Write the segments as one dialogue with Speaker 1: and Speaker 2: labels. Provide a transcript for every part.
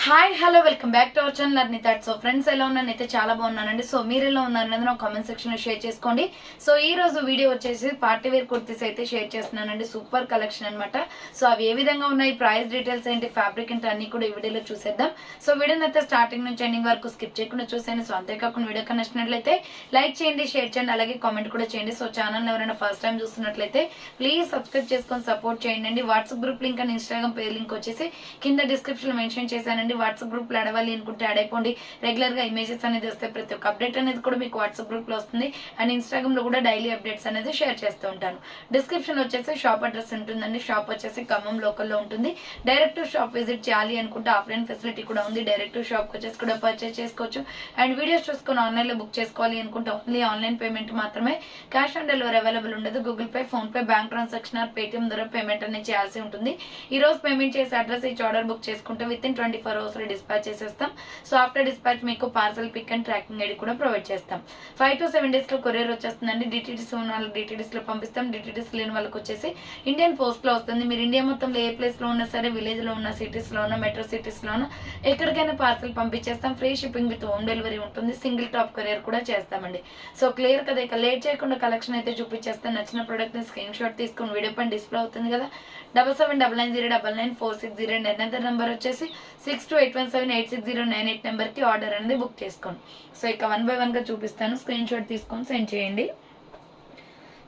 Speaker 1: Hi hello welcome back to our channel Arnitha. So friends ఎలా ఉన్నాను అయితే చాలా బాగున్నానండి. సో మీరు ఎలా ఉన్నారు అనేది నా కామెంట్ సెక్షన్ లో షేర్ చేసుకోండి. సో ఈ రోజు వీడియో వచ్చేసి పార్టీ వేర్ కుర్తీస్ అయితే షేర్ చేస్తున్నానండి. సూపర్ కలెక్షన్ అనమాట. సో అవి ఏ విధంగా ఉన్నాయి, ప్రైస్ డీటెయిల్స్ ఏంటి, ఫ్యాబ్రిక్ ఏంటి అన్ని కూడా ఈ వీడియోలో చూసేద్దాం. సో వీడియోని అయితే స్టార్టింగ్ నుంచి ఎండింగ్ వరకు స్కిప్ చేయకుండా చూసేయండి. సో అంతేకాకుండా వీడియో నచ్చినట్లయితే లైక్ చేయండి, షేర్ చేయండి, అలాగే కామెంట్ కూడా చేయండి. సో ఛానల్ ఎవరైనా ఫస్ట్ టైం చూస్తున్నట్లయితే ప్లీజ్ సబ్స్క్రైబ్ చేసుకొని సపోర్ట్ చేయండి. WhatsApp group link and Instagram page link వచ్చేసి కింద డిస్క్రిప్షన్ లో మెన్షన్ చేశానండి. వాట్సాప్ గ్రూప్ లో అడవాలి అనుకుంటే యాడ్ అయిపోండి. రెగ్యులర్ గా ఇమేజెస్ అనేది వస్తే ప్రతి ఒక్క అప్డేట్ అనేది కూడా మీకు వాట్సాప్ గ్రూప్ లో వస్తుంది. అండ్ ఇన్స్టాగ్రామ్ లో కూడా డైలీ అప్డేట్స్ అనేది షేర్ చేస్తూ ఉంటాను. డిస్క్రిప్షన్ వచ్చేసి షాప్ అడ్రస్ ఉంటుందండి. షాప్ వచ్చేసి ఖమ్మం లోకల్ లో ఉంటుంది. డైరెక్ట్ షాప్ విజిట్ చేయాలి అనుకుంటే ఆఫ్లైన్ ఫెసిలిటీ కూడా ఉంది. డైరెక్ట్ షాప్ వచ్చేసి కూడా పర్చేస్ చేసుకోవచ్చు. అండ్ వీడియోస్ చూసుకొని ఆన్లైన్ లో బుక్ చేసుకోవాలి అనుకుంటే ఓన్లీ ఆన్లైన్ పేమెంట్ మాత్రమే. క్యాష్ ఆన్ డెలివరీ అవైలబుల్ ఉండదు. Google Pay, PhonePe, bank transaction or Paytm ద్వారా పేమెంట్ అనేది చేయాల్సి ఉంటుంది. ఈ రోజు పేమెంట్ చేసే అడ్రస్ ఇచ్చి ఆర్డర్ బుక్ చేసుకుంటే విత్ ఇన్ 24 hours లో డిస్పాచ్ చేసేస్తాం. సో ఆఫ్టర్ డిస్పాచ్ మీకు parcel pick and tracking ID కూడా ప్రొవైడ్ చేస్తాం. 5 to 7 days లో కొరియర్ వచ్చేస్తుందండి. డిటిడిస్ ఉన్న వాళ్ళకి డిటిడిస్ లో పంపిస్తాం. డిటిడిస్ లేని వాళ్ళకి వచ్చేసి ఇండియన్ పోస్ట్ లో వస్తుంది. మీరు ఇండియా మొత్తంలో ఏ ప్లేస్ లో ఉన్నా సరే, విలేజ్ లో ఉన్న, సిటీస్ లో ఉన్న, మెట్రో సిటీస్ లో ఉన్న ఎక్కడికైనా పార్సల్ పంపించేస్తాం. Free shipping with home delivery ఉంటుంది. సింగిల్ టాప్ కొరియర్ కూడా చేస్తామండి. సో క్లియర్ కదా, ఇక లేట్ చేయకుండా కలెక్షన్ అయితే చూపించేస్తాం. నచ్చిన ప్రొడక్ట్ ని స్క్రీన్ షాట్ తీసుకుని వీడియో పైన డిస్ప్లే అవుతుంది కదా, 7799099460 నెంబర్ వచ్చేసి 6281786098 నెంబర్ కి ఆర్డర్ అనేది బుక్ చేసుకోండి. సో ఇక 1 by 1 గా చూపిస్తాను. స్క్రీన్ షాట్ తీసుకొని సెండ్ చేయండి.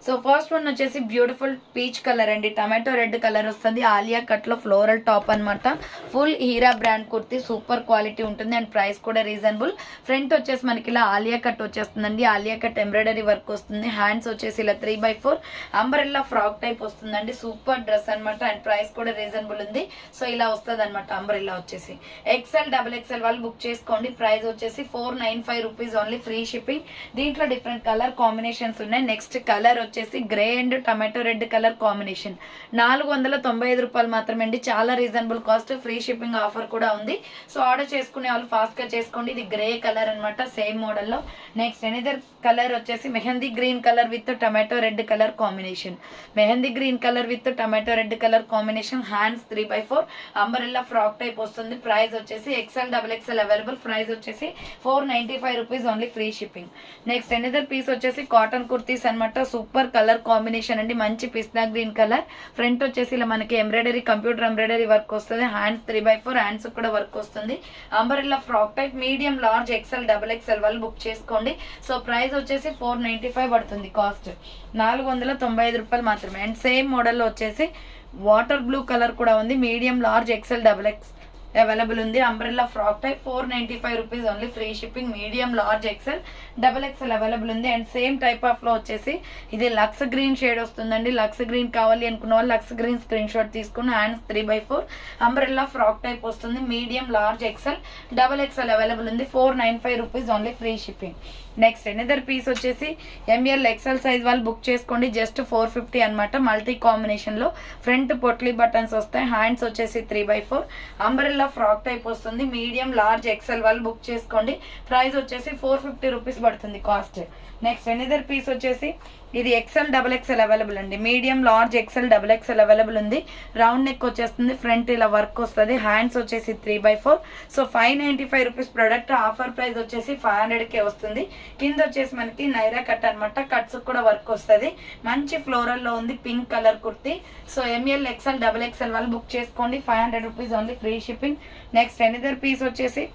Speaker 1: సో ఫస్ట్ వన్ వచ్చేసి బ్యూటిఫుల్ పీచ్ కలర్ అండి. టమాటో రెడ్ కలర్ వస్తుంది. ఆలియా కట్ లో ఫ్లోరల్ టాప్ అనమాట. Full Heera brand kurti, super quality ఉంటుంది. అండ్ ప్రైస్ కూడా రీజనబుల్. ఫ్రంట్ వచ్చేసి మనకి ఇలా ఆలియా కట్ వచ్చేస్తుందండి. ఆలియా కట్ ఎంబ్రాయిడరీ వర్క్ వస్తుంది. హ్యాండ్స్ వచ్చేసి ఇలా 3x4 అంబరెల్లా ఫ్రాక్ టైప్ వస్తుందండి. సూపర్ డ్రెస్ అనమాట. అండ్ ప్రైస్ కూడా రీజనబుల్ ఉంది. సో ఇలా వస్తుంది అనమాట. అంబరెల్లా వచ్చేసి XL, XXL వాళ్ళు బుక్ చేసుకోండి. ప్రైస్ వచ్చేసి 495 రూపీస్ ఓన్లీ, ఫ్రీ షిప్పింగ్. దీంట్లో డిఫరెంట్ కలర్ కాంబినేషన్స్ ఉన్నాయి. నెక్స్ట్ కలర్ వచ్చేసి grey and tomato red colour combination. 495 రూపాయలు మాత్రమే అండి. చాలా reasonable cost. Free shipping offer కూడా ఉంది. సో ఆర్డర్ చేసుకునే వాళ్ళు ఫాస్ట్ గా చేసుకోండి. ఇది గ్రే కలర్ అనమాట, సేమ్ మోడల్ లో. నెక్స్ట్ ఎనదర్ కలర్ వచ్చేసి mehndi green colour with tomato red colour combination. Mehndi green colour with tomato red colour combination. Hands 3x4 umbrella frock type వస్తుంది. ప్రైస్ వచ్చేసి XL, XXL అవైలబుల్. ప్రైస్ వచ్చేసి 495 rupees only, free shipping. Next another piece వచ్చేసి cotton kurtis అనమాట. Super colour combination అండి. మంచి పిస్తా green colour. Front వచ్చేసి ఇలా మనకి ఎంబ్రాయిడరీ, కంప్యూటర్ ఎంబ్రాయిడరీ వర్క్ వస్తుంది. హ్యాండ్స్ 3x4 హ్యాండ్స్ కూడా వర్క్ వస్తుంది. Umbrella frock type. Medium, large, XL, XXL వాళ్ళు బుక్ చేసుకోండి. సో ప్రైస్ వచ్చేసి 495 పడుతుంది కాస్ట్. 495 రూపాయలు మాత్రమే. అండ్ సేమ్ మోడల్ లో వచ్చేసి వాటర్ బ్లూ కలర్ కూడా ఉంది. Medium, large, XL, XXL available ఉంది. Umbrella frock type 495 rupees only, free shipping. Medium, large, XL, XXL available ఉంది. అండ్ సేమ్ టైప్ ఆఫ్ లో వచ్చేసి ఇది లక్స్ గ్రీన్ షేడ్ వస్తుందండి. లక్స్ గ్రీన్ కావాలి అనుకున్న వాళ్ళు లక్స్ గ్రీన్ స్క్రీన్ షాట్ తీసుకుని hands 3x4 umbrella frock type వస్తుంది. Medium, large, XL, XXL available ఉంది. 495 rupees only, free shipping. Next another piece వచ్చేసి ML, XL సైజ్ వాళ్ళు బుక్ చేసుకోండి. జస్ట్ 450 అనమాట. మల్టీ కాంబినేషన్ లో ఫ్రంట్ పొట్లీ బటన్స్ వస్తాయి. హ్యాండ్స్ వచ్చేసి 3x4 అంబ్రెల్లా ఫ్రాక్ టైప్ వస్తుంది. మీడియం, లార్జ్, XL వాళ్ళు బుక్ చేసుకోండి. ప్రైస్ వచ్చేసి 450 రూపీస్ పడుతుంది కాస్ట్. నెక్స్ట్ ఎనదర్ పీస్ వచ్చేసి ఇది XL, XXL అవైలబుల్ అండి. Medium, large, XL, XXL available ఉంది. రౌండ్ నెక్ వచ్చేస్తుంది. ఫ్రంట్ ఇలా వర్క్ వస్తుంది. హ్యాండ్స్ వచ్చేసి 3x4. So 595 rupees product. Offer price వచ్చేసి 500కే వస్తుంది. కింద వచ్చేసి మనకి నైరా కట్ అనమాట. కట్స్ కూడా వర్క్ వస్తుంది. మంచి ఫ్లోరల్ లో ఉంది. Pink colour kurti. So ML, XL, XXL వాళ్ళు బుక్ చేసుకోండి. 500 rupees only, free shipping. Next another piece వచ్చేసి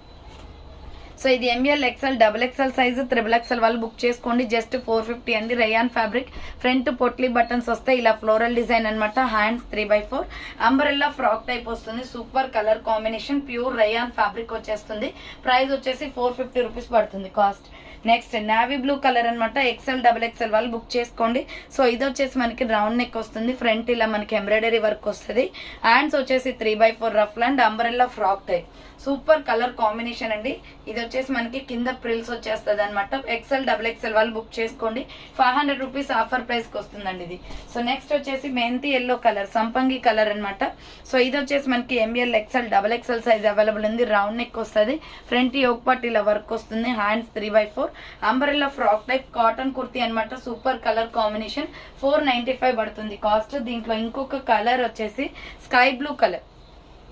Speaker 1: సో ఇది ML, XL, XXL size XXL వాళ్ళు బుక్ చేసుకోండి. జస్ట్ 450 అండి. Rayon fabric. Front potli buttons వస్తాయి. ఇలా ఫ్లోరల్ డిజైన్ అనమాట. Hands 3x4 umbrella frock type వస్తుంది. Super colour combination. Pure rayon fabric వచ్చేస్తుంది. ప్రైస్ వచ్చేసి 450 రూపీస్ పడుతుంది cost. Next navy blue colour అనమాట. XL, XXL వాళ్ళు బుక్ చేసుకోండి. సో ఇది వచ్చేసి మనకి రౌండ్ నెక్ వస్తుంది. ఫ్రంట్ ఇలా మనకి ఎంబ్రాయిడరీ వర్క్ వస్తుంది. హ్యాండ్స్ వచ్చేసి 3x4 rough and umbrella frock type. Super colour combination అండి. ఇది వచ్చేసి మనకి కింద ప్రిల్స్ వచ్చేస్తుంది అనమాట. XL, XXL వాళ్ళు బుక్ చేసుకోండి. 500 రూపీస్ ఆఫర్ ప్రైస్ కి వస్తుందండి ఇది. సో నెక్స్ట్ వచ్చేసి మెంతి ఎల్లో కలర్, సంపంగి కలర్ అనమాట. సో ఇది వచ్చేసి మనకి ML, XL, XXL size available ఉంది. రౌండ్ నెక్ వస్తుంది. ఫ్రంట్ యోక్ పట్టు ఇలా వర్క్ వస్తుంది. Hands 3x4 umbrella frock type cotton kurti అనమాట. Super colour combination. 495 పడుతుంది కాస్ట్. దీంట్లో ఇంకొక కలర్ వచ్చేసి స్కై బ్లూ కలర్.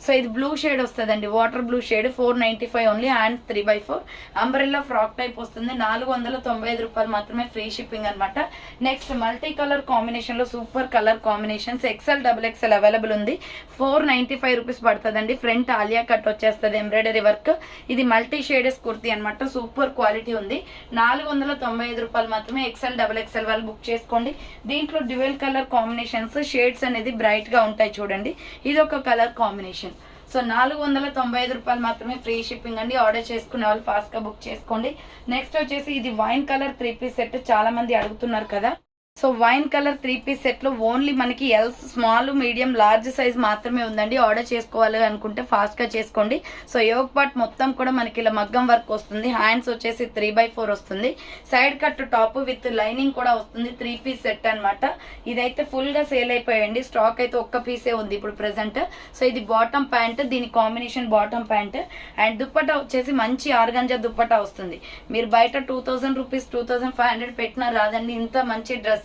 Speaker 1: సో ఇది బ్లూ షేడ్ వస్తుందండి, water blue shade. 495 only. Hands 3/4 umbrella frock type వస్తుంది. 495 రూపాయలు మాత్రమే, ఫ్రీ షిప్పింగ్ అనమాట. నెక్స్ట్ మల్టీ కలర్ కాంబినేషన్ లో super colour combinations XL XXL available ఉంది. 495 రూపీస్ పడుతుందండి. ఫ్రంట్ ఆలియా కట్ వచ్చేస్తుంది, ఎంబ్రాయిడరీ వర్క్. ఇది మల్టీ షేడెస్ కుర్తీ అనమాట, సూపర్ క్వాలిటీ ఉంది. 495 రూపాయలు మాత్రమే. XL XXL వాళ్ళు బుక్ చేసుకోండి. దీంట్లో డ్యూయల్ కలర్ కాంబినేషన్స్, షేడ్స్ అనేది బ్రైట్ గా ఉంటాయి చూడండి. ఇది ఒక కలర్ కాంబినేషన్. సో 495 రూపాయలు మాత్రమే, ఫ్రీ షిప్పింగ్ అండి. ఆర్డర్ చేసుకునే వాళ్ళు ఫాస్ట్ గా బుక్ చేసుకోండి. నెక్స్ట్ వచ్చేసి ఇది వైన్ కలర్ 3 పీస్ సెట్, చాలా మంది అడుగుతున్నారు కదా. So wine colour 3 piece set లో ఓన్లీ మనకి L, small, medium, large size మాత్రమే ఉందండి. ఆర్డర్ చేసుకోవాలి అనుకుంటే ఫాస్ట్ గా చేసుకోండి. సో యోగ్ పార్ట్ మొత్తం కూడా మనకి ఇలా మగ్గం వర్క్ వస్తుంది. హ్యాండ్స్ వచ్చేసి 3/4 వస్తుంది. Side cut top with lining కూడా వస్తుంది. 3 పీస్ సెట్ అనమాట. ఇదైతే ఫుల్ గా సేల్ అయిపోయండి. స్టాక్ అయితే ఒక్క పీసే ఉంది ఇప్పుడు ప్రెసెంట్. సో ఇది బాటమ్ ప్యాంట్, దీని combination bottom pant. And dupatta వచ్చేసి మంచి ఆర్గంజా దుప్పటా వస్తుంది. మీరు బయట 2000 రూపీస్ 2500 పెట్టినా రాదండి ఇంత మంచి డ్రెస్.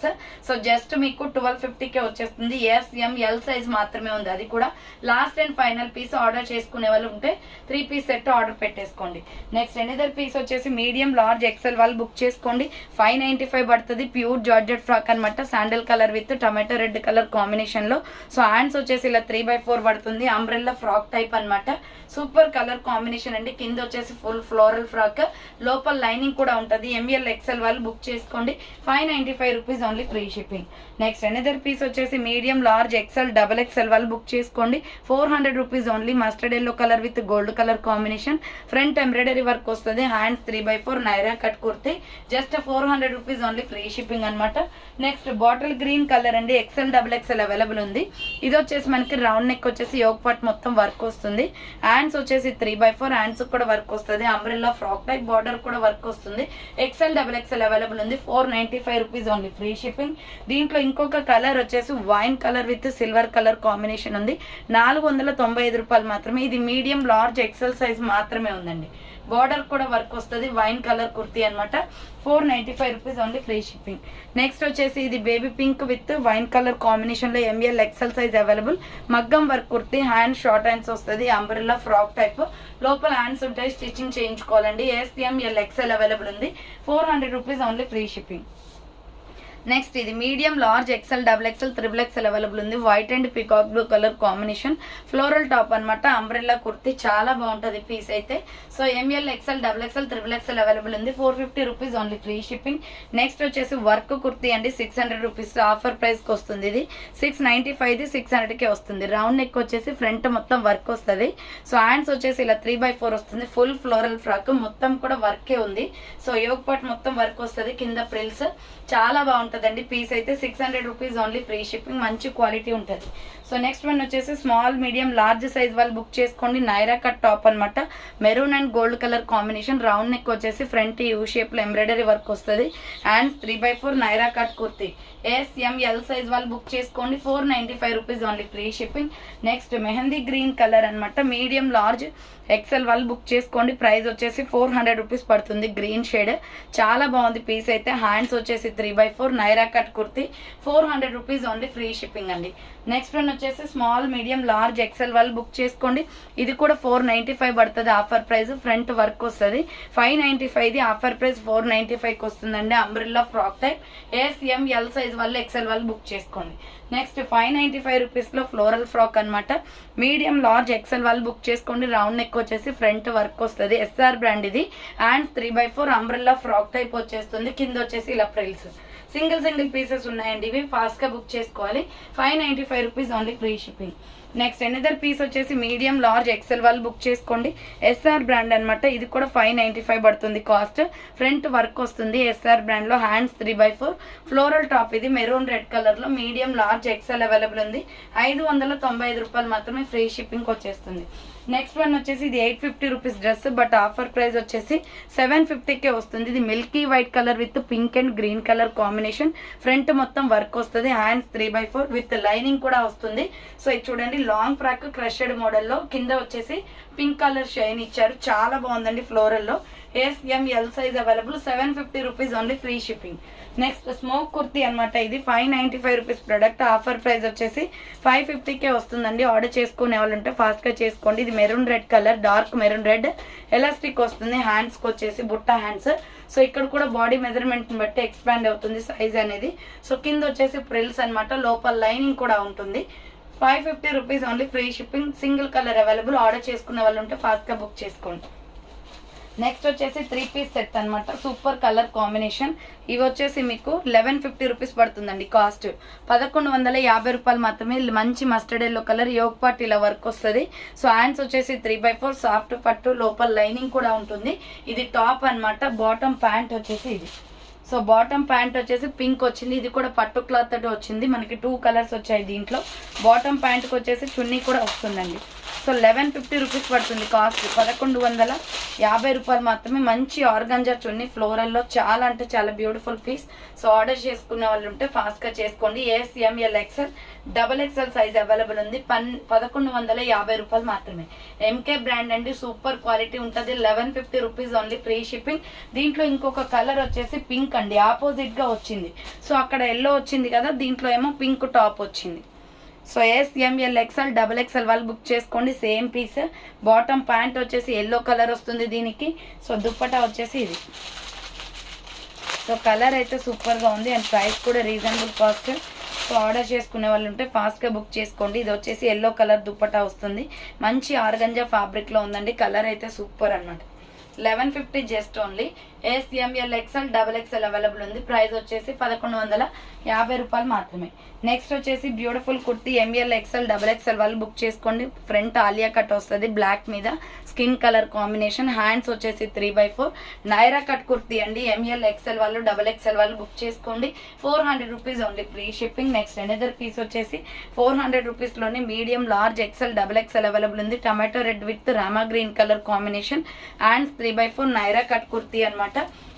Speaker 1: సో జస్ట్ మీకు 1250కే వచ్చేస్తుంది. SML సైజ్ మాత్రమే ఉంది, అది కూడా last and final piece. Order చేసుకునే వాళ్ళు ఉంటే 3 పీస్ సెట్ ఆర్డర్ పెట్టేసుకోండి. నెక్స్ట్ ఎనదర్ పీస్ వచ్చేసి మీడియం, లార్జ్, XL వాళ్ళు బుక్ చేసుకోండి. 595 పడుతుంది. ప్యూర్ జార్జెట్ ఫ్రాక్ అనమాట, sandal colour with tomato red colour combination లో. సో హ్యాండ్స్ వచ్చేసి ఇలా 3/4 పడుతుంది. అంబ్రెల్లా ఫ్రాక్ టైప్ అనమాట, సూపర్ కలర్ కాంబినేషన్ అండి. కింద వచ్చేసి ఫుల్ ఫ్లోరల్ ఫ్రాక్, లోపల లైనింగ్ కూడా ఉంటుంది. ML XL వాళ్ళు బుక్ చేసుకోండి. 595 rupees only, free shipping. Next another piece వచ్చేసి మీడియం, లార్జ్, XL XXL వాళ్ళు బుక్ చేసుకోండి. 400 rupees only. Mustard yellow colour with gold colour combination. Front embroidery work వస్తుంది. Hands 3/4 Naira cut kurti. Just 400 rupees only, free shipping అనమాట. Next bottle green colour అండి, XL XXL available ఉంది. ఇది వచ్చేసి మనకి round neck వచ్చేసి యోగ్ పార్ట్ మొత్తం వర్క్ వస్తుంది. హ్యాండ్స్ వచ్చేసి 3/4, హ్యాండ్స్ కూడా వర్క్ వస్తుంది. అంబ్రెల్లా ఫ్రాక్ టైప్, బార్డర్ కూడా వర్క్ వస్తుంది. XL XXL అవైలబుల్ ఉంది. 495 రూపీస్ ఓన్లీ, ఫ్రీ షిప్పింగ్. దీంట్లో ఇంకొక కలర్ వచ్చేసి wine colour with silver colour combination ఉంది. 495 రూపాయలు మాత్రమే. ఇది మీడియం, లార్జ్, XL సైజ్ మాత్రమే ఉందండి. బార్డర్ కూడా వర్క్ వస్తుంది. వైన్ కలర్ కుర్తీ అనమాట. 495 rupees only, free shipping. Next వచ్చేసి ఇది baby pink with wine colour combination లో ML XL సైజ్ అవైలబుల్. మగ్గం work kurti. Hand short hands వస్తుంది. అంబ్రెల్లా ఫ్రాక్ టైప్, లోపల హ్యాండ్స్ ఉంటాయి, స్టిచ్చింగ్ చేయించుకోవాలండి. SML XL అవైలబుల్ ఉంది. 400 rupees only, free shipping. Next ఇది medium, large, XL XXL XXL available ఉంది. White and peacock blue colour combination, floral top అనమాట. Umbrella kurti చాలా బాగుంటుంది పీస్ అయితే. So ML XL XXL XXL available ఉంది. 450 rupees only, free shipping. Next వచ్చేసి work kurti అండి, 600 rupees offer price కి వస్తుంది. ఇది 695, 600కే వస్తుంది. రౌండ్ నెక్ వచ్చేసి ఫ్రంట్ మొత్తం వర్క్ వస్తుంది. సో హ్యాండ్స్ వచ్చేసి ఇలా 3/4 వస్తుంది. ఫుల్ ఫ్లోరల్ ఫ్రాక్, మొత్తం కూడా వర్కే ఉంది. సో యోగ్ పార్ట్ మొత్తం వర్క్ వస్తుంది. కింద ప్రిల్స్ చాలా బాగుంటుందండి. పీస్ అయితే 600 రూపీస్ ఓన్లీ, ఫ్రీ షిప్పింగ్. మంచి క్వాలిటీ ఉంటుంది. సో నెక్స్ట్ వన్ వచ్చేసి స్మాల్, మీడియం, లార్జ్ సైజ్ వాళ్ళు బుక్ చేసుకోండి. నైరా కట్ టాప్ అనమాట, maroon and gold colour combination. Round neck వచ్చేసి ఫ్రంట్ యూ షేప్ లో ఎంబ్రాయిడరీ వర్క్ వస్తుంది. And 3/4 Naira cut kurti. SML size వాళ్ళు బుక్ చేసుకోండి. 495 rupees only, free shipping. Next mehndi green colour అనమాట, medium, large, XL వాళ్ళు బుక్ చేసుకోండి. ప్రైస్ వచ్చేసి 400 రూపీస్ పడుతుంది. గ్రీన్ షేడ్ చాలా బాగుంది పీస్ అయితే. హ్యాండ్స్ వచ్చేసి 3/4 Naira cut kurti. 400 rupees only, free shipping అండి. నెక్స్ట్ వన్ వచ్చేసి స్మాల్, మీడియం, లార్జ్, XL వాళ్ళు బుక్ చేసుకోండి. ఇది కూడా 495 పడుతుంది ఆఫర్ ప్రైస్. ఫ్రంట్ వర్క్ వస్తుంది. 595 ఆఫర్ ప్రైస్ 495కి వస్తుందండి. Umbrella frock type. SML size వాళ్ళు XL వాళ్ళు బుక్ చేసుకోండి. నెక్స్ట్ 595 రూపీస్ లో ఫ్లోరల్ ఫ్రాక్ అనమాట. మీడియం, లార్జ్, XL వాళ్ళు బుక్ చేసుకోండి. రౌండ్ నెక్ వచ్చేసి ఫ్రంట్ వర్క్ వస్తుంది. SR బ్రాండ్ ఇది. అండ్ 3/4 అంబ్రెల్లా ఫ్రాక్ టైప్ వచ్చేస్తుంది. కింద వచ్చేసి ఇలా ప్రిల్స్. సింగిల్ పీసెస్ ఉన్నాయండి. ఇవి ఫాస్ట్ గా బుక్ చేసుకోవాలి. 595 rupees only, free shipping. Next another piece వచ్చేసి మీడియం, లార్జ్, XL వాళ్ళు బుక్ చేసుకోండి. SR బ్రాండ్ అనమాట. ఇది కూడా 595 పడుతుంది కాస్ట్. ఫ్రంట్ వర్క్ వస్తుంది. SR బ్రాండ్ లో. Hands 3/4 floral top. ఇది మెరూన్ రెడ్ కలర్ లో. మీడియం, లార్జ్, XL అవైలబుల్ ఉంది. 595 రూపాయలు మాత్రమే, ఫ్రీ షిప్పింగ్ వచ్చేస్తుంది. నెక్స్ట్ వన్ వచ్చేసి ఇది 850 rupees dress, but offer price వచ్చేసి 750కే వస్తుంది. ఇది milky white colour with pink and green colour combination. Front మొత్తం వర్క్ వస్తుంది. హ్యాండ్స్ 3/4 విత్ లైనింగ్ కూడా వస్తుంది. సో ఇది చూడండి, అండి. లాంగ్ ఫ్రాక్ క్రషెడ్ మోడల్లో కింద వచ్చేసి పింక్ కలర్ షైన్ ఇచ్చారు, చాలా బాగుందండి. ఫ్లోరల్లో S M L size available. 750 rupees only, free shipping. Next smock kurti అనమాట. ఇది 595 రూపీస్ ప్రొడక్ట్. ఆఫర్ ప్రైస్ వచ్చేసి 550కే వస్తుందండి. ఆర్డర్ చేసుకునే వాళ్ళు ఉంటే ఫాస్ట్గా చేసుకోండి. ఇది maroon red colour, dark maroon red, elastic వస్తుంది. హ్యాండ్స్కి వచ్చేసి బుట్ట హ్యాండ్స్. సో ఇక్కడ కూడా బాడీ మెజర్మెంట్ని బట్టి ఎక్స్పాండ్ అవుతుంది సైజ్ అనేది. సో కింద వచ్చేసి ప్రిల్స్ అనమాట, లోపల లైనింగ్ కూడా ఉంటుంది. 550 rupees only, free shipping. Single colour available. Order చేసుకునే వాళ్ళు ఉంటే ఫాస్ట్గా బుక్ చేసుకోండి. నెక్స్ట్ వచ్చేసి 3 పీస్ సెట్ అనమాట, సూపర్ కలర్ కాంబినేషన్. ఇవి వచ్చేసి మీకు 1150 రూపీస్ పడుతుందండి కాస్ట్. 1150 రూపాయలు మాత్రమే. మంచి mustard yellow colour, yoke part ఇలా వర్క్ వస్తుంది. సో హ్యాండ్స్ వచ్చేసి 3/4 సాఫ్ట్ పట్టు, లోపల లైనింగ్ కూడా ఉంటుంది. ఇది టాప్ అనమాట. బాటమ్ ప్యాంట్ వచ్చేసి ఇది. సో బాటమ్ ప్యాంట్ వచ్చేసి పింక్ వచ్చింది. ఇది కూడా పట్టు క్లాత్ తోటి వచ్చింది. మనకి 2 కలర్స్ వచ్చాయి దీంట్లో. బాటమ్ ప్యాంట్కి వచ్చేసి చున్నీ కూడా వస్తుందండి. సో 1150 రూపీస్ పడుతుంది కాస్ట్. 1150 రూపాయలు మాత్రమే. మంచి ఆర్గంజా చున్నీ ఫ్లోరల్లో, చాలా అంటే చాలా బ్యూటిఫుల్ పీస్. సో ఆర్డర్ చేసుకునే వాళ్ళు ఉంటే ఫాస్ట్గా చేసుకోండి. SML XL XXL size available ఉంది. 1150 రూపాయలు మాత్రమే. ఎంకే బ్రాండ్ అండి, సూపర్ క్వాలిటీ ఉంటుంది. 1150 రూపీస్ ఓన్లీ, ఫ్రీ షిప్పింగ్. దీంట్లో ఇంకొక కలర్ వచ్చేసి పింక్ అండి, ఆపోజిట్ గా వచ్చింది. సో అక్కడ ఎల్లో వచ్చింది కదా, దీంట్లో ఏమో పింక్ టాప్ వచ్చింది. సో ఎస్ఎంఎల్ ఎక్స్ఎల్ XXL వాళ్ళు బుక్ చేసుకోండి. Same piece. బాటమ్ ప్యాంట్ వచ్చేసి ఎల్లో కలర్ వస్తుంది దీనికి. సో దుప్పటా వచ్చేసి ఇది. సో కలర్ అయితే సూపర్గా ఉంది అండ్ ప్రైస్ కూడా రీజనబుల్ కాస్ట్. సో ఆర్డర్ చేసుకునే వాళ్ళు ఉంటే ఫాస్ట్గా బుక్ చేసుకోండి. ఇది వచ్చేసి ఎల్లో కలర్ దుప్పటా వస్తుంది. మంచి ఆర్గంజా ఫ్యాబ్రిక్లో ఉందండి. కలర్ అయితే సూపర్ అనమాట. 1150 just only. S M L XL XXL available ఉంది. ప్రైస్ వచ్చేసి 1150 రూపాయలు మాత్రమే. నెక్స్ట్ వచ్చేసి beautiful kurti M L XL XXL వాళ్ళు బుక్ చేసుకోండి. ఫ్రంట్ ఆలియా కట్ వస్తుంది బ్లాక్ మీద, స్కిన్ కలర్ కాంబినేషన్. హ్యాండ్స్ వచ్చేసి 3/4 నైరా కట్ కుర్తీ అండి. ఎంఎల్ ఎక్స్ఎల్ వాళ్ళు XXL వాళ్ళు బుక్ చేసుకోండి. 400 rupees only, free shipping. Next another piece వచ్చేసి 400 రూపీస్లోని medium large XL XXL available ఉంది. Tomato red with Rama green colour combination. Hands 3/4 Naira cut kurti అనమాట.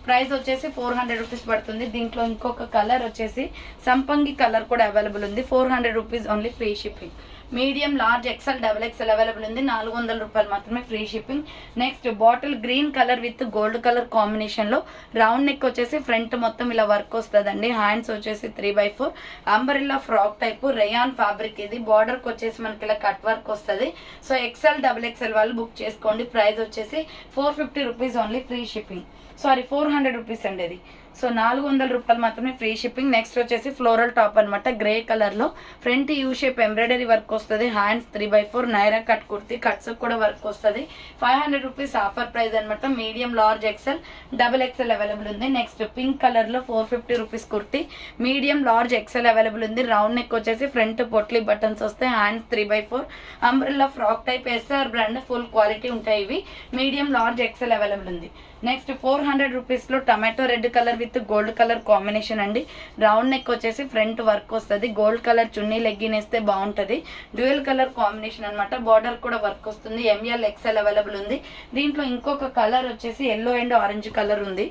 Speaker 1: ప్రైస్ వచ్చేసి 400 రూపీస్ పడుతుంది. దీంట్లో ఇంకొక కలర్ వచ్చేసి సంపంగి కలర్ కూడా అవైలబుల్ ఉంది. 400 rupees only, free shipping. Medium large XL XXL available ఉంది. 400 రూపాయలు మాత్రమే, free shipping. Next bottle green colour with gold colour combination లో రౌండ్ నెక్ వచ్చేసి ఫ్రంట్ మొత్తం ఇలా వర్క్ వస్తుందండి. హ్యాండ్స్ వచ్చేసి 3/4 umbrella frock type rayon fabric. ఇది బార్డర్ కి వచ్చేసి మనకి ఇలా కట్ వర్క్ వస్తుంది. సో ఎక్స్ఎల్ XXL వాళ్ళు బుక్ చేసుకోండి. ప్రైస్ వచ్చేసి 450 rupees only, free shipping. Sorry 400 rupees అండి ఇది. సో 400 రూపాయలు మాత్రమే, ఫ్రీ షిప్పింగ్. నెక్స్ట్ వచ్చేసి ఫ్లోరల్ టాప్ అనమాట, గ్రే కలర్ లో. Front U shape embroidery work వస్తుంది. Hands 3/4 Naira cut kurti, cuts కూడా వర్క్ వస్తుంది. 500 రూపీస్ ఆఫర్ ప్రైస్ అనమాట. Medium large XL XXL available ఉంది. నెక్స్ట్ పింక్ కలర్ లో 450 rupees kurti, medium large XL available ఉంది. రౌండ్ నెక్ వచ్చేసి ఫ్రంట్ పొట్లీ బటన్స్ వస్తాయి. Hands 3/4 umbrella frock type. S R brand, full quality ఉంటాయి ఇవి. మీడియం లార్జ్ ఎక్స్ఎల్ అవైలబుల్ ఉంది. Next 400 rupees లో tomato red colour with gold colour combination అండి. Round neck వచ్చేసి front work వస్తుంది. గోల్డ్ కలర్ చున్నీ legging వేస్తే బాగుంటది. డ్యూయల్ కలర్ కాంబినేషన్ అనమాట. బార్డర్ కూడా వర్క్ వస్తుంది. ఎంఎల్ ఎక్స్ఎల్ అవైలబుల్ ఉంది. దీంట్లో ఇంకొక కలర్ వచ్చేసి ఎల్లో అండ్ ఆరెంజ్ కలర్ ఉంది.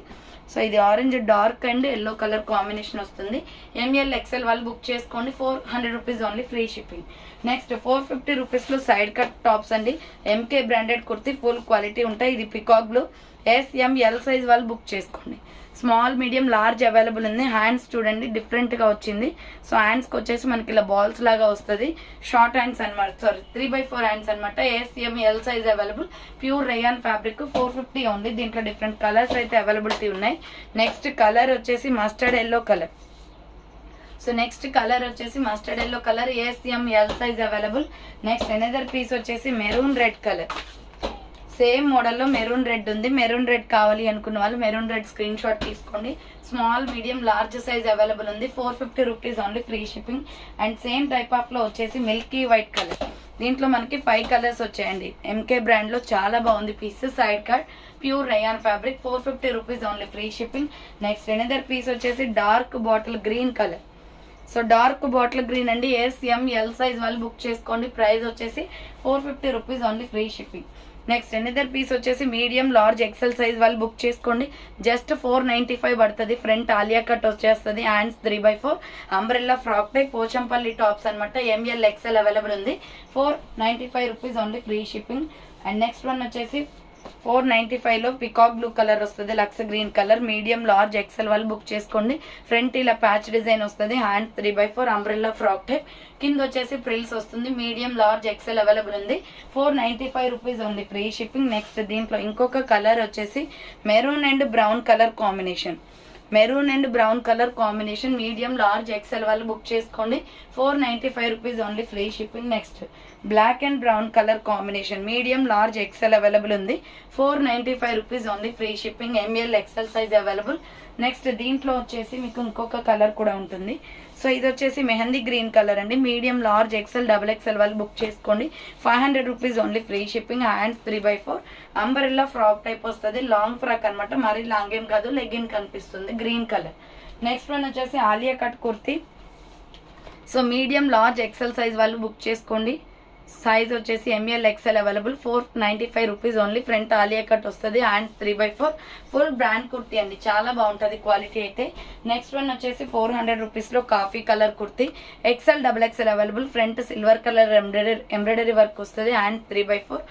Speaker 1: సో ఇది orange dark and yellow colour combination వస్తుంది. ఎంఎల్ XXL వాళ్ళు బుక్ చేసుకోండి. 400 rupees only, free shipping. Next 450 rupees లో సైడ్ కట్ టాప్స్ అండి. MK branded kurti, full quality ఉంటాయి. ఇది పికాక్ బ్లూ. ఎస్ఎంఎల్ సైజ్ వాళ్ళు బుక్ చేసుకోండి. స్మాల్ మీడియం లార్జ్ అవైలబుల్ ఉంది. హ్యాండ్స్ చూడండి డిఫరెంట్ గా వచ్చింది. సో హ్యాండ్స్కి వచ్చేసి మనకి ఇలా బాల్స్ లాగా వస్తుంది. షార్ట్ హ్యాండ్స్ అనమాట, సారీ 3/4 హ్యాండ్స్ అనమాట. S M L size available. Pure rayon fabric. 450 ఉంది. దీంట్లో డిఫరెంట్ కలర్స్ అయితే అవైలబిలిటీ ఉన్నాయి. నెక్స్ట్ కలర్ వచ్చేసి mustard yellow colour. So next colour వచ్చేసి mustard yellow colour. S M L size available. Next another piece వచ్చేసి మెరూన్ రెడ్ కలర్. సేమ్ మోడల్లో maroon red ఉంది. Maroon red కావాలి అనుకున్న వాళ్ళు మెరూన్ రెడ్ స్క్రీన్ షాట్ తీసుకోండి. Small medium large size available ఉంది. 450 rupees only, free shipping. And same type of లో వచ్చేసి మిల్కీ వైట్ కలర్. దీంట్లో మనకి 5 కలర్స్ వచ్చాయండి. ఎంకే బ్రాండ్ లో చాలా బాగుంది piece. Side cut, pure rayon fabric. 450 rupees only, free shipping. Next another piece వచ్చేసి dark bottle green colour. So dark bottle green అండి. ఎస్ఎంఎల్ సైజ్ వాళ్ళు బుక్ చేసుకోండి. ప్రైస్ వచ్చేసి 450 rupees only, free shipping. Next another piece వచ్చేసి medium large XL size వాళ్ళు book చేసుకోండి. Just 495 పడుతుంది. Front Alia cut వచ్చేస్తుంది. Hands 3/4 umbrella frock type Pochampally tops అనమాట. ఎంఎల్ ఎక్సెల్ అవైలబుల్ ఉంది. 495 rupees only, free shipping. And next one వచ్చేసి 495 లో పికాక్ బ్లూ కలర్ వస్తుంది. లక్స్ green colour, medium large XL వాళ్ళు బుక్ చేసుకోండి. ఫ్రంట్ ఇలా ప్యాచ్ డిజైన్ వస్తుంది. హ్యాండ్ 3/4 అంబ్రెల్లా ఫ్రాక్ టైప్, కింద వచ్చేసి ప్రిల్స్ వస్తుంది. మీడియం లార్జ్ ఎక్సెల్ అవైలబుల్ ఉంది. 495 rupees only, free shipping. Next దీంట్లో ఇంకొక కలర్ వచ్చేసి maroon and brown colour combination. Medium large XL వాళ్ళు బుక్ చేసుకోండి. 495 rupees only, free shipping. Next black and brown colour combination, medium large XL available ఉంది. 495 rupees only, free shipping. M L XL size available. Next దీంట్లో వచ్చేసి మీకు ఇంకొక colour కూడా ఉంటుంది. So ఇది వచ్చేసి మెహందీ గ్రీన్ కలర్ అండి. Medium large XL double XL వాళ్ళు బుక్ చేసుకోండి. 500 rupees only, free shipping. Hands 3/4 umbrella frock type వస్తుంది. లాంగ్ ఫ్రాక్ అనమాట, మరీ లాంగ్ ఏం కాదు, లెగ్గిన్ కనిపిస్తుంది. Green colour. నెక్స్ట్ వన్ వచ్చేసి Alia cut kurti. So medium large XL size వాళ్ళు బుక్ చేసుకోండి. సైజ్ వచ్చేసి M L XL available. 495 rupees only. Front Alia cut వస్తుంది. హ్యాండ్స్ 3/4 ఫుల్ బ్రాండ్ కుర్తీ అండి, చాలా బాగుంటుంది క్వాలిటీ అయితే. నెక్స్ట్ వన్ వచ్చేసి 400 రూపీస్లో coffee colour kurti. XL double XL available. Front silver colour embroidery work వస్తుంది. హ్యాండ్స్ 3/4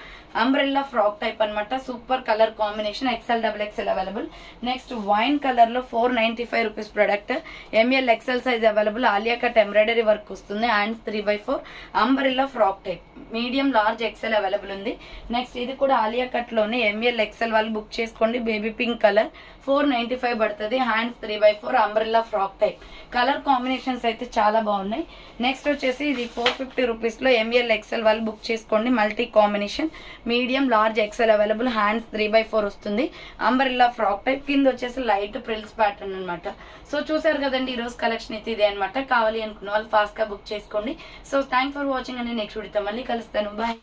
Speaker 1: అంబ్రెల్లా ఫ్రాక్ టైప్ అనమాట. Super colour combination. XL double XL available. Next wine colour లో 495 rupees product. ML XL size available. Alia cut embroidery work వస్తుంది. Hands 3/4 umbrella frock type. Medium large XL available ఉంది. Next ఇది కూడా Alia cut లోనే ML XL వాళ్ళు book చేసుకోండి. Baby pink colour, 495 పడుతుంది. Hands 3/4 umbrella frock type. Colour combinations అయితే చాలా బాగున్నాయి. నెక్స్ట్ వచ్చేసి ఇది 450 రూపీస్లో ఎంఎల్ ఎక్సెల్ వాళ్ళు బుక్ చేసుకోండి. Multi combination, medium large XL available. Hands 3/4 వస్తుంది. అంబ్రెల్లా ఫ్రాక్ టైప్, కింద వచ్చేసి లైట్ ప్రిల్స్ ప్యాటర్న్ అనమాట. సో చూసారు కదండి, ఈ రోజు కలెక్షన్ అయితే ఇదే అనమాట. కావాలి అనుకున్న వాళ్ళు ఫాస్ట్ గా బుక్ చేసుకోండి. సో థ్యాంక్స్ ఫర్ వాచింగ్ అండి. నెక్స్ట్ వీడియోతో మళ్ళీ కలుస్తాను. బాయ్.